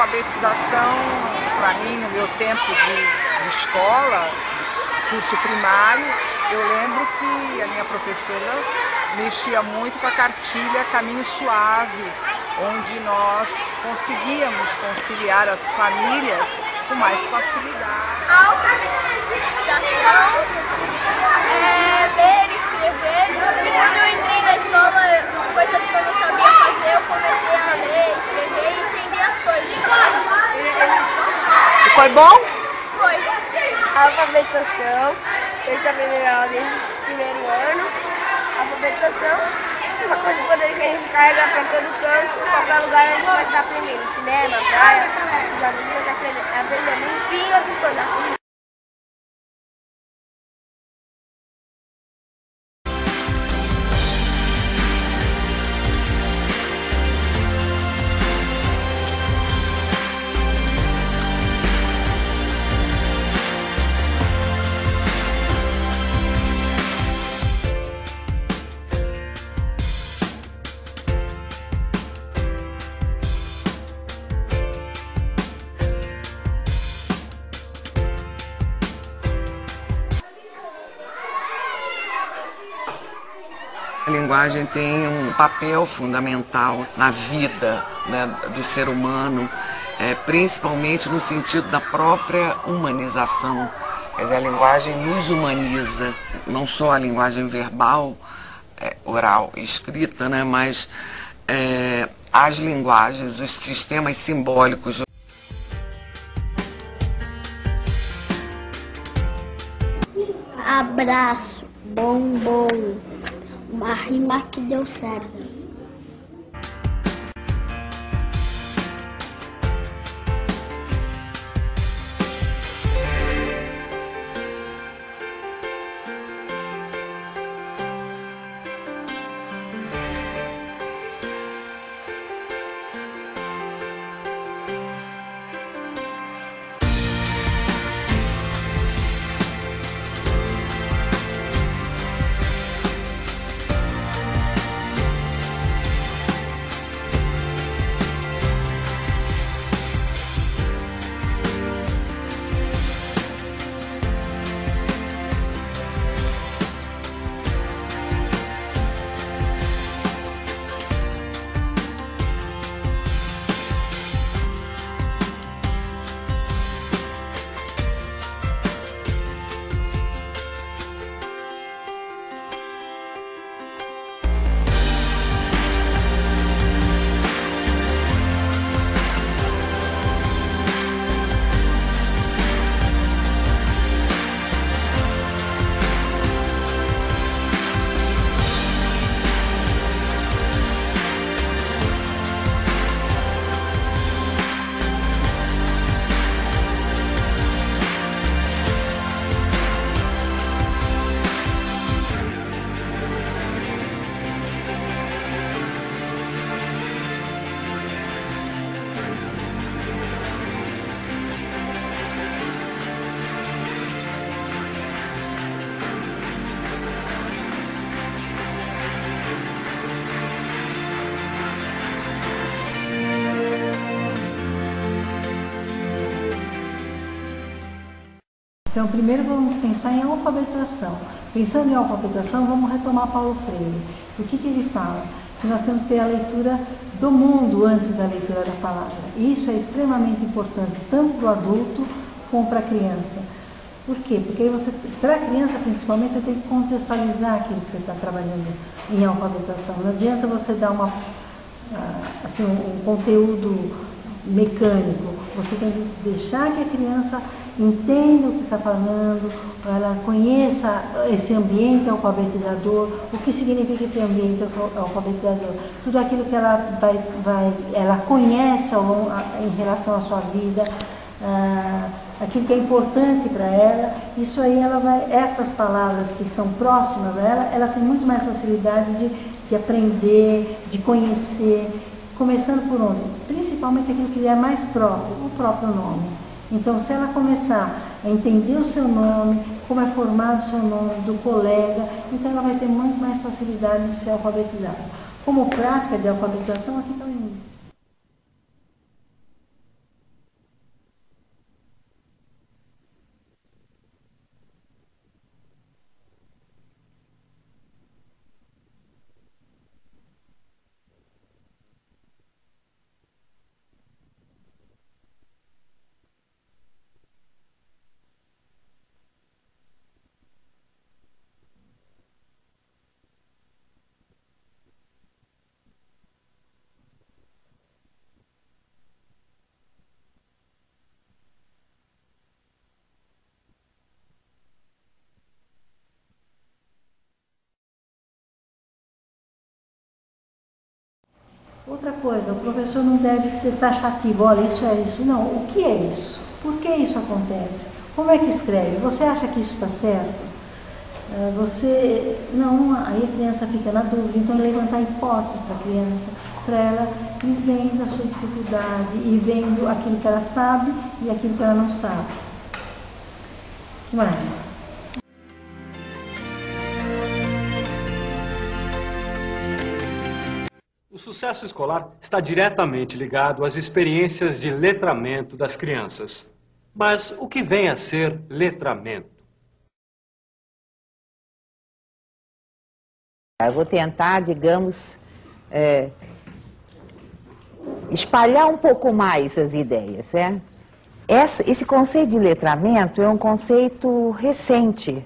alfabetização, para mim, no meu tempo de escola, de curso primário, eu lembro que a minha professora mexia muito com a cartilha Caminho Suave, onde nós conseguíamos conciliar as famílias com mais facilidade. A alfabetização é ler, escrever, e quando eu entrei na escola, coisas que eu não sabia fazer, eu comecei a ler, escrever e entender as coisas. E foi bom? Foi. A alfabetização, eu estou aprendendo ela desde o primeiro ano. A alfabetização é uma coisa importante que a gente carrega para todo canto, qualquer lugar a gente vai estar aprendendo. Cinema, praia, os amigos aprendendo, enfim, outras coisas. A linguagem tem um papel fundamental na vida, né, do ser humano, principalmente no sentido da própria humanização. Quer dizer, a linguagem nos humaniza, não só a linguagem verbal, oral e escrita, né, mas as linguagens, os sistemas simbólicos. Abraço, bombom, uma rima que deu certo. Então, primeiro vamos pensar em alfabetização. Pensando em alfabetização, vamos retomar Paulo Freire. O que ele fala? Que nós temos que ter a leitura do mundo antes da leitura da palavra. E isso é extremamente importante, tanto para o adulto como para a criança. Por quê? Porque para a criança, principalmente, você tem que contextualizar aquilo que você está trabalhando em alfabetização. Não adianta você dar um conteúdo mecânico. Você tem que deixar que a criança entenda o que está falando, ela conheça esse ambiente alfabetizador, o que significa esse ambiente alfabetizador, tudo aquilo que ela ela conhece em relação à sua vida, aquilo que é importante para ela. Isso aí essas palavras que são próximas a ela tem muito mais facilidade de aprender, de conhecer, começando por onde? Principalmente aquilo que é mais próprio, o próprio nome. Então, se ela começar a entender o seu nome, como é formado o seu nome, do colega, então ela vai ter muito mais facilidade de ser alfabetizada. Como prática de alfabetização, aqui está o início. coisa, o professor não deve ser taxativo, olha, isso é isso. Não, o que é isso? Por que isso acontece? Como é que escreve? Você acha que isso está certo? Aí a criança fica na dúvida, então levantar hipóteses para a criança, para ela ir vendo a sua dificuldade, e vendo aquilo que ela sabe e aquilo que ela não sabe. O que mais? O sucesso escolar está diretamente ligado às experiências de letramento das crianças. Mas o que vem a ser letramento? Eu vou tentar, digamos, espalhar um pouco mais as ideias. Esse conceito de letramento é um conceito recente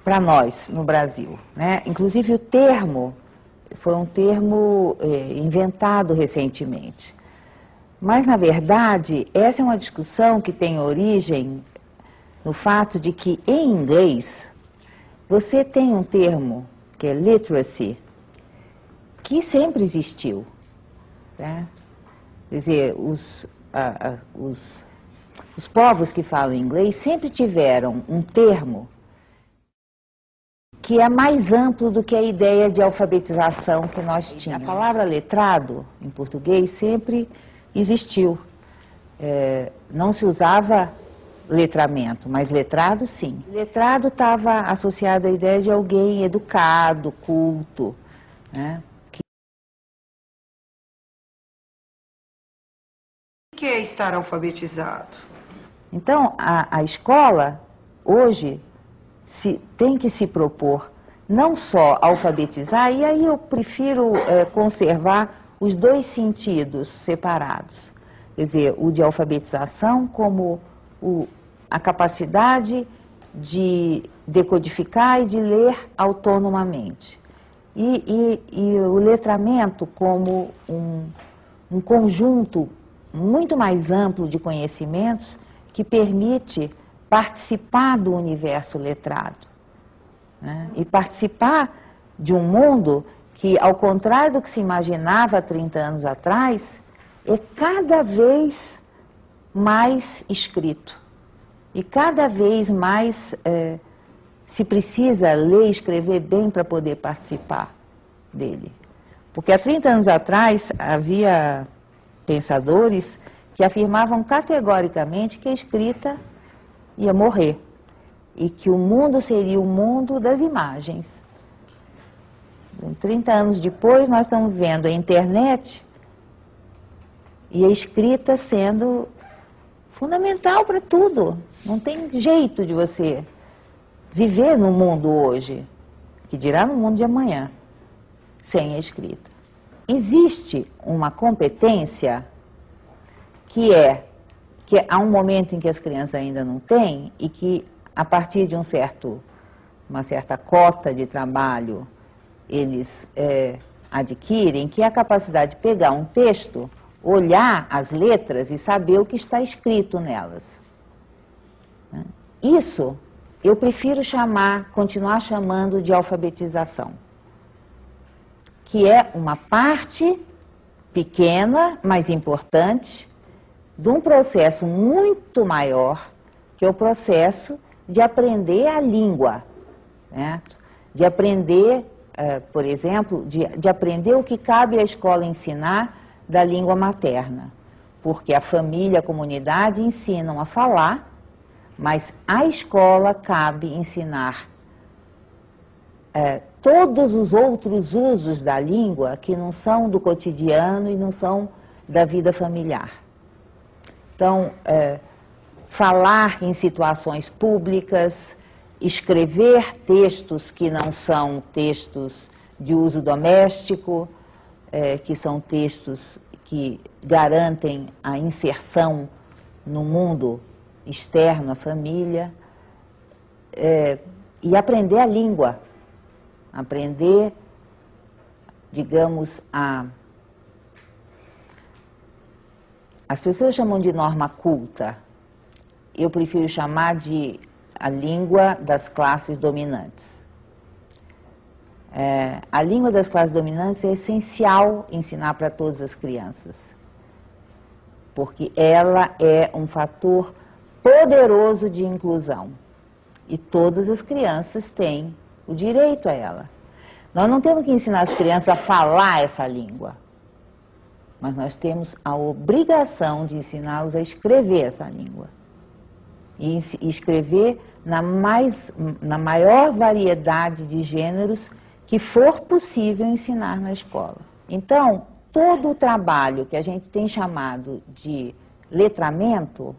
para nós no Brasil, né? Inclusive o termo foi um termo inventado recentemente. Mas, na verdade, essa é uma discussão que tem origem no fato de que, em inglês, você tem um termo que é literacy, que sempre existiu, né? Quer dizer, os povos que falam inglês sempre tiveram um termo que é mais amplo do que a ideia de alfabetização que nós tínhamos. A palavra letrado, em português, sempre existiu. Não se usava letramento, mas letrado, sim. Letrado estava associado à ideia de alguém educado, culto, né? O que é estar alfabetizado? Então, a escola, hoje, tem que se propor não só alfabetizar, e aí eu prefiro conservar os dois sentidos separados. Quer dizer, o de alfabetização como a capacidade de decodificar e de ler autonomamente. E o letramento como um conjunto muito mais amplo de conhecimentos que permite participar do universo letrado, né? E participar de um mundo que, ao contrário do que se imaginava há 30 anos atrás, é cada vez mais escrito. E cada vez mais se precisa ler e escrever bem para poder participar dele. Porque há 30 anos atrás havia pensadores que afirmavam categoricamente que a escrita ia morrer e que o mundo seria o mundo das imagens. 30 anos depois, nós estamos vendo a internet e a escrita sendo fundamental para tudo. Não tem jeito de você viver no mundo hoje, que dirá no mundo de amanhã, sem a escrita. Existe uma competência que há um momento em que as crianças ainda não têm e que, a partir de uma certa cota de trabalho, eles adquirem, que é a capacidade de pegar um texto, olhar as letras e saber o que está escrito nelas. Isso eu prefiro continuar chamando de alfabetização, que é uma parte pequena, mas importante, de um processo muito maior, que é o processo de aprender a língua, né? De aprender, por exemplo, de aprender o que cabe à escola ensinar da língua materna, porque a família, a comunidade ensinam a falar, mas à escola cabe ensinar todos os outros usos da língua que não são do cotidiano e não são da vida familiar. Então, falar em situações públicas, escrever textos que não são textos de uso doméstico, que são textos que garantem a inserção no mundo externo à família, e aprender a língua, aprender, digamos, as pessoas chamam de norma culta, eu prefiro chamar de a língua das classes dominantes. A língua das classes dominantes é essencial ensinar para todas as crianças, porque ela é um fator poderoso de inclusão e todas as crianças têm o direito a ela. Nós não temos que ensinar as crianças a falar essa língua, mas nós temos a obrigação de ensiná-los a escrever essa língua. E escrever na maior variedade de gêneros que for possível ensinar na escola. Então, todo o trabalho que a gente tem chamado de letramento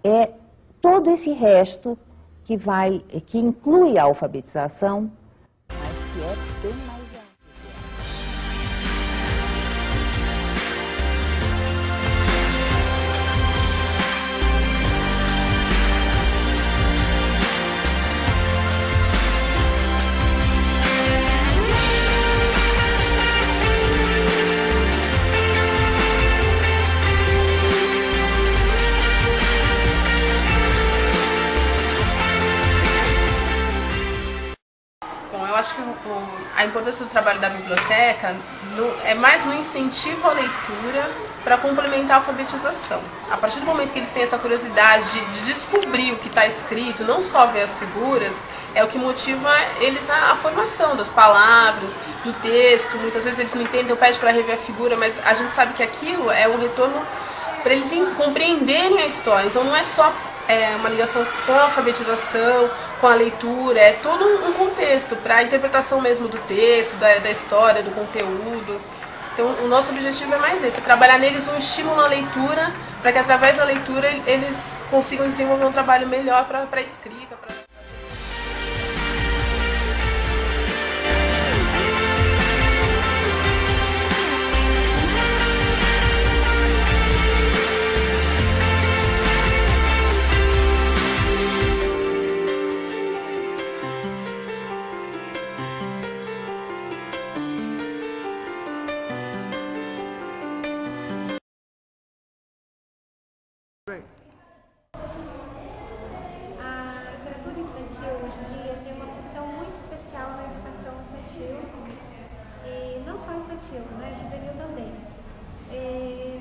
é todo esse resto que inclui a alfabetização, mas que é bem mais amplo. A importância do trabalho da biblioteca é mais no incentivo à leitura para complementar a alfabetização. A partir do momento que eles têm essa curiosidade de descobrir o que está escrito, não só ver as figuras, é o que motiva eles a formação das palavras, do texto. Muitas vezes eles não entendem, eu peço para rever a figura, mas a gente sabe que aquilo é um retorno para eles compreenderem a história. Então não é só uma ligação com a alfabetização, com a leitura, é todo um contexto para a interpretação mesmo do texto, da história, do conteúdo. Então o nosso objetivo é mais esse, é trabalhar neles um estímulo à leitura, para que através da leitura eles consigam desenvolver um trabalho melhor para a escrita.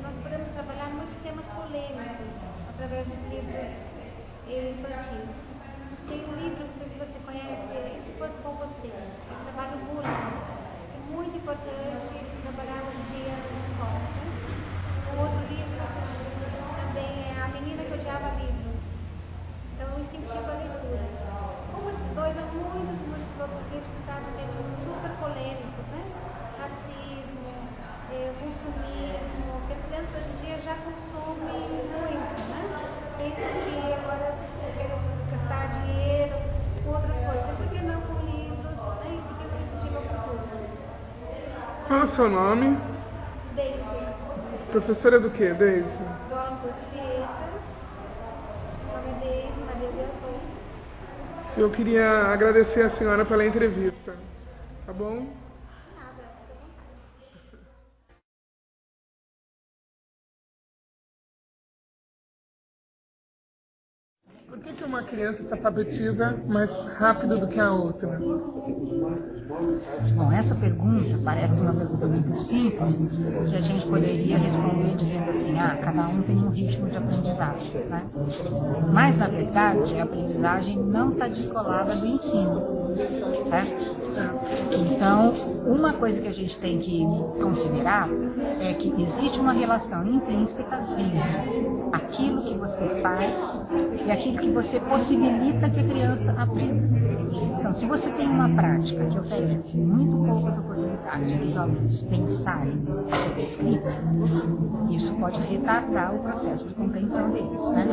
Nós podemos trabalhar muitos temas polêmicos através dos livros infantis. Tem um livro, não sei se você conhece, Se Fosse Com Você, que trabalha o bullying. É muito importante trabalhar hoje em dia nas escolas. Né? Um outro livro também é A Menina que Odiava Livros. Então, incentivo à leitura. Como esses dois, há muitos outros livros que tratam temas super polêmicos, né? Racismo, consumismo, que as crianças hoje em dia já consomem muito, né? Pensam que agora querem gastar dinheiro com outras coisas. Por que não com livros, né? E por que não incentivo à cultura? Qual é o seu nome? Daisy. Professora do que, Daisy? Do Alan Curso Freitas. Meu nome é Daisy, Maria Viação. Eu queria agradecer a senhora pela entrevista. Tá bom? Por que uma criança se alfabetiza mais rápido do que a outra? Bom, essa pergunta parece uma pergunta muito simples, que a gente poderia responder dizendo assim, cada um tem um ritmo de aprendizagem, né? Mas, na verdade, a aprendizagem não está descolada do ensino, certo? Então, uma coisa que a gente tem que considerar é que existe uma relação intrínseca entre aquilo que você faz e aquilo que você possibilita que a criança aprenda. Então, se você tem uma prática que oferece muito poucas oportunidades dos alunos pensarem sobre a escrita, isso pode retardar o processo de compreensão deles, né?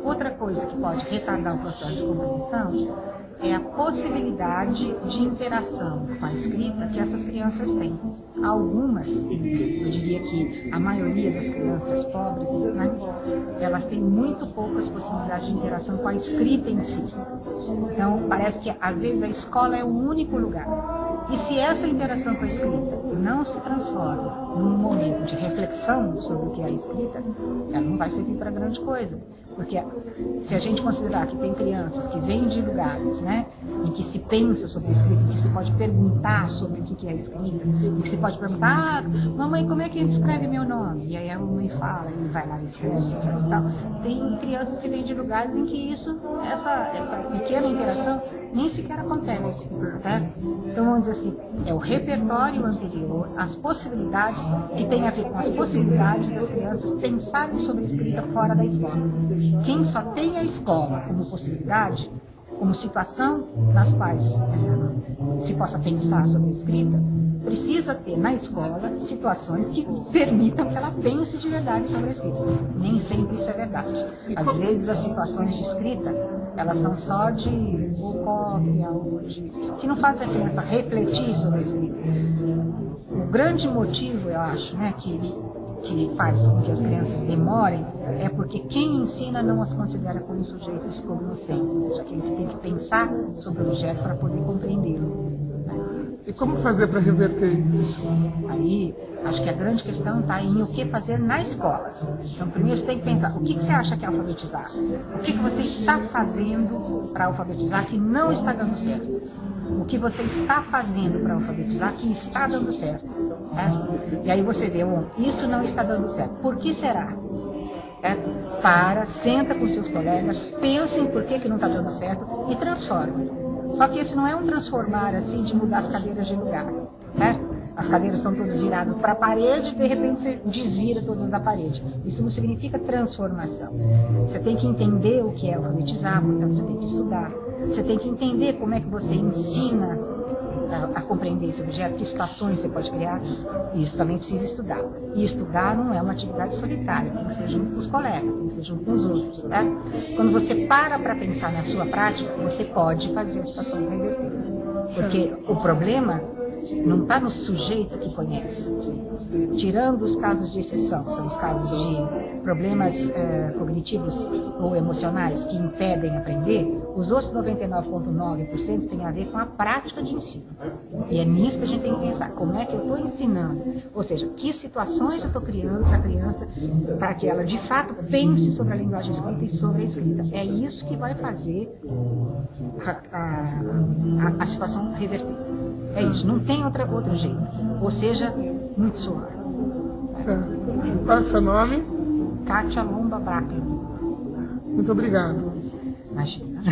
Outra coisa que pode retardar o processo de compreensão é a possibilidade de interação com a escrita que essas crianças têm. algumas, eu diria que a maioria das crianças pobres, né, elas têm muito poucas possibilidades de interação com a escrita em si. Então, parece que às vezes a escola é o único lugar. E se essa interação com a escrita não se transforma num momento de reflexão sobre o que é a escrita, ela não vai servir para grande coisa. Porque se a gente considerar que tem crianças que vêm de lugares, né, em que se pensa sobre a escrita, em que se pode perguntar sobre o que é a escrita, em que se pode perguntar, mamãe, como é que ele escreve meu nome? E aí a mamãe fala, ele vai lá e escreve, etc. Então, tem crianças que vêm de lugares em que essa pequena interação nem sequer acontece, certo? Então, vamos dizer assim, é o repertório anterior, as possibilidades que tem a ver com as possibilidades das crianças pensarem sobre a escrita fora da escola. Quem só tem a escola como possibilidade, como situação nas quais se possa pensar sobre a escrita, precisa ter na escola situações que permitam que ela pense de verdade sobre a escrita. Nem sempre isso é verdade. Às vezes as situações de escrita, elas são só de cópia, que não fazem a criança refletir sobre a escrita. O grande motivo, eu acho, né, que faz com que as crianças demorem é porque quem ensina não as considera como sujeitos cognoscentes, ou seja, aquele que tem que pensar sobre o objeto para poder compreendê-lo. E como fazer para reverter isso? Aí, acho que a grande questão está em o que fazer na escola. Então, primeiro você tem que pensar, o que você acha que é alfabetizar? O que você está fazendo para alfabetizar que não está dando certo? O que você está fazendo para alfabetizar que está dando certo? Né? E aí você vê, isso não está dando certo. Por que será? Senta com seus colegas, pensem por que não está dando certo e transforma. Só que esse não é um transformar assim de mudar as cadeiras de lugar, certo? As cadeiras estão todas viradas para a parede e de repente você desvira todas da parede. Isso não significa transformação. Você tem que entender o que é alfabetizar, portanto você tem que estudar. Você tem que entender como é que você ensina a compreender esse objeto, que situações você pode criar. E isso também precisa estudar. E estudar não é uma atividade solitária, tem que ser junto com os colegas, tem que ser junto com os outros. Né? Quando você para pensar na sua prática, você pode fazer a situação reverter. Porque o problema não está no sujeito que conhece. Tirando os casos de exceção, que são os casos de problemas cognitivos ou emocionais que impedem aprender, os outros 99,9% têm a ver com a prática de ensino. E é nisso que a gente tem que pensar, como é que eu estou ensinando? Ou seja, que situações eu estou criando para a criança, para que ela de fato pense sobre a linguagem escrita e sobre a escrita. É isso que vai fazer a situação reverter. É isso, não tem outro jeito. Ou seja, muito suave. Certo. Qual é o seu nome? Kátia Lomba Brackley. Muito obrigado. Imagina.